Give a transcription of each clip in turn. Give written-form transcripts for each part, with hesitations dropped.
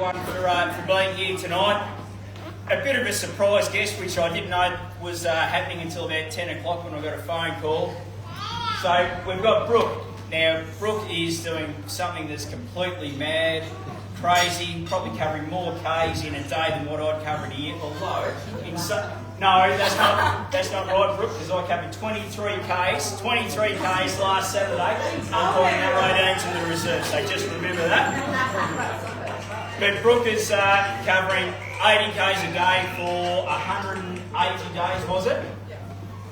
everyone for being here tonight. A bit of a surprise guest, which I didn't know was happening until about 10 o'clock when I got a phone call. So we've got Brooke. Now, Brooke is doing something that's completely mad, crazy, probably covering more Ks in a day than what I'd cover in a year. Although, no, that's not right, Brooke, because I covered 23 Ks last Saturday. I'm pointing that right down to the reserve, so just remember that. But Brooke is covering 80 Ks a day for 180 days, was it?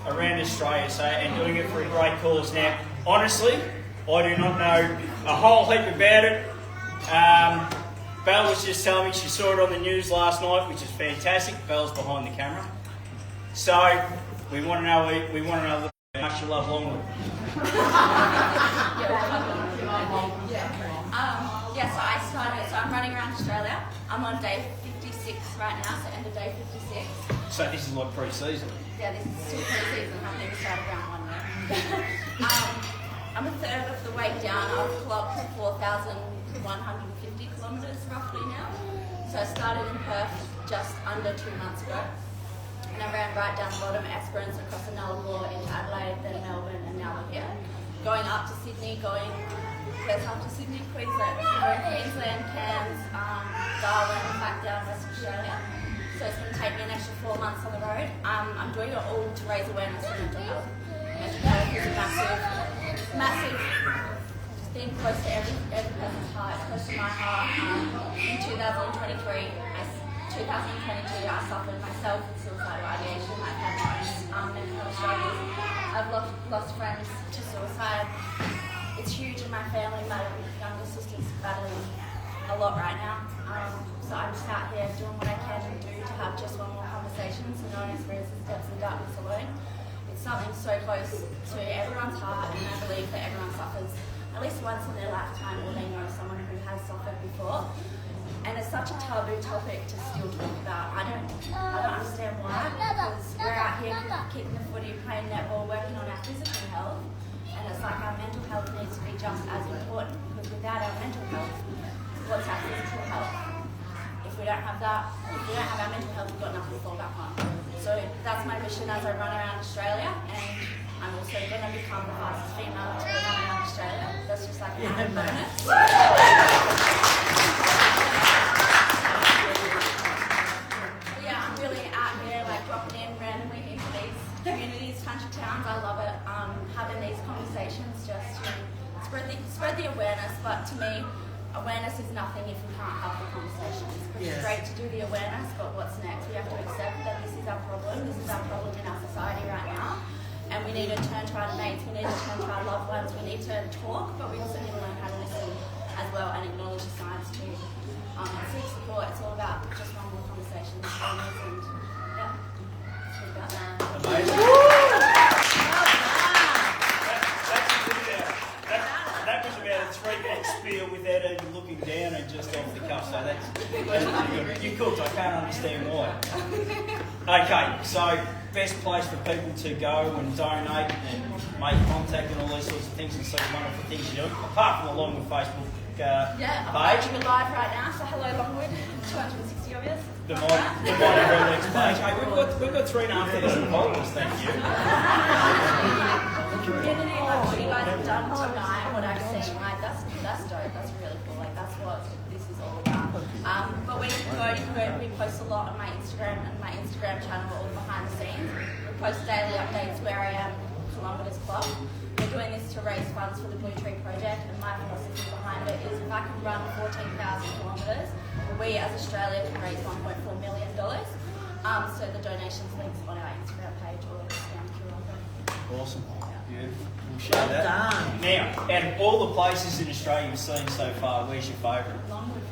Around Australia, so, and doing it for a great cause. Now, honestly, I do not know a whole heap about it. Belle was just telling me she saw it on the news last night, which is fantastic. Belle's behind the camera. So, we want to know how much you love Longwood. So I'm running around Australia. I'm on day 56 right now, so end of day 56. So this is like pre-season? Yeah, this is still pre-season. I've never started round one yet. I'm a third of the way down. I've clocked 4,150 kilometres roughly now. So I started in Perth just under 2 months ago. And I ran right down the bottom, Esperance, across the Netball into Adelaide, then Melbourne, and now we're here. Going up to Sydney, first up to Sydney, Queensland, Cairns, Darwin, back down West Australia. So it's going to take me an extra 4 months on the road. I'm doing it all to raise awareness for mental health. Mental health is a massive thing close to every person's heart, close to my heart. In 2022, I suffered myself with suicidal ideation. I've had mental health struggles. I've lost friends to suicide. It's huge in my family. My younger sister's battling a lot right now. So I'm just out here doing what I can do to have just one more conversation so no one experiences depths of darkness alone. It's something so close to everyone's heart, and I believe that everyone suffers at least once in their lifetime, or they know someone who has suffered before. And it's such a taboo topic to still talk about. I don't understand why, because we're out here kicking the footy, playing netball, working on our physical health, and it's like our mental health needs to be just as important, because without our mental health, what's our physical health? If we don't have that, if we don't have our mental health, we've got nothing to fall back on. So that's my mission as I run around Australia, and I'm also going to become the fastest female to run around Australia. That's just like an added bonus. I'm really out here, like dropping in randomly into these communities, country towns. I love it. Having these conversations just to spread the awareness. But to me, awareness is nothing if we can't have the conversations. It's great to do the awareness, but what's next? We have to accept that this is our problem. This is our problem in our society right now. And we need to turn to our mates, we need to turn to our loved ones, we need to talk, but we also need to learn how to listen as well and acknowledge the science too. And seek support, it's all about just one more conversation. And yeah, it's all about that. Amazing. That was about a 3-minute spiel without even looking down and just off the cuff, so that's pretty good. You cooked, I can't understand why. Okay, so best place for people to go and donate and make contact and all these sorts of things and see the wonderful things you do, apart from the Longwood Facebook I'm watching it live right now, so hello Longwood, 260 of us. The Mighty Rolex page. Hey, we've got 3,500 followers, thank you. Community, like what you guys have done tonight, what I've seen, like that's dope, that's really cool, like that's what this is all about. But when you can go, we post a lot on my Instagram and my Instagram channel, all behind the scenes. We post daily updates where I am, kilometres club. We're doing this to raise funds for the Blue Tree Project, and my philosophy behind it is if I can run 14,000 kilometres, we as Australia can raise $1.4 million. So the donations links on our Instagram page or down to Awesome. Beautiful. We'll show that. Done. Now, out of all the places in Australia you've seen so far, where's your favourite? Longwood.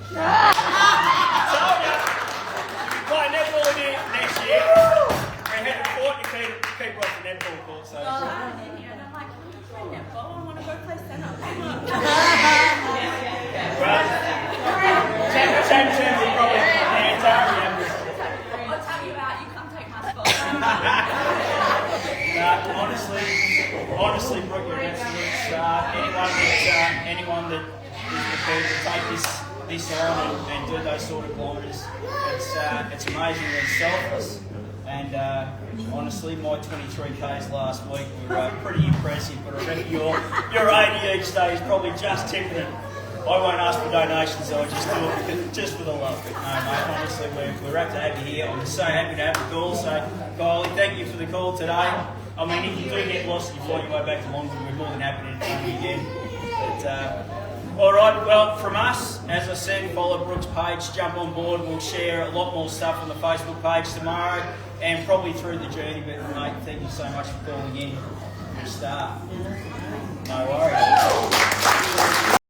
Play netball again next year. We had a court to keep off the netball court. So. I'm in here and I'm like, I'm not playing netball, I want to go play centre. I'll tell you about, you come take my spot. Honestly, Brooke, you're an absolute star. Anyone that is prepared to take this this on and do those sort of kilometres. It's amazingly selfless. And honestly, my 23Ks last week were pretty impressive, but I reckon your 80 each day is probably just tipping it. I won't ask for donations, I'll just do it just for the love. But no, mate, honestly, we're happy to have you here. I'm just so happy to have the call. So, Kylie, thank you for the call today. I mean, if you do get lost and you find your way back to Longwood, we're more than happy to join you again. But, all right, well, from us, as I said, follow Brooke's page, jump on board. We'll share a lot more stuff on the Facebook page tomorrow and probably through the journey. But, mate, thank you so much for calling in. You're a star. No worries.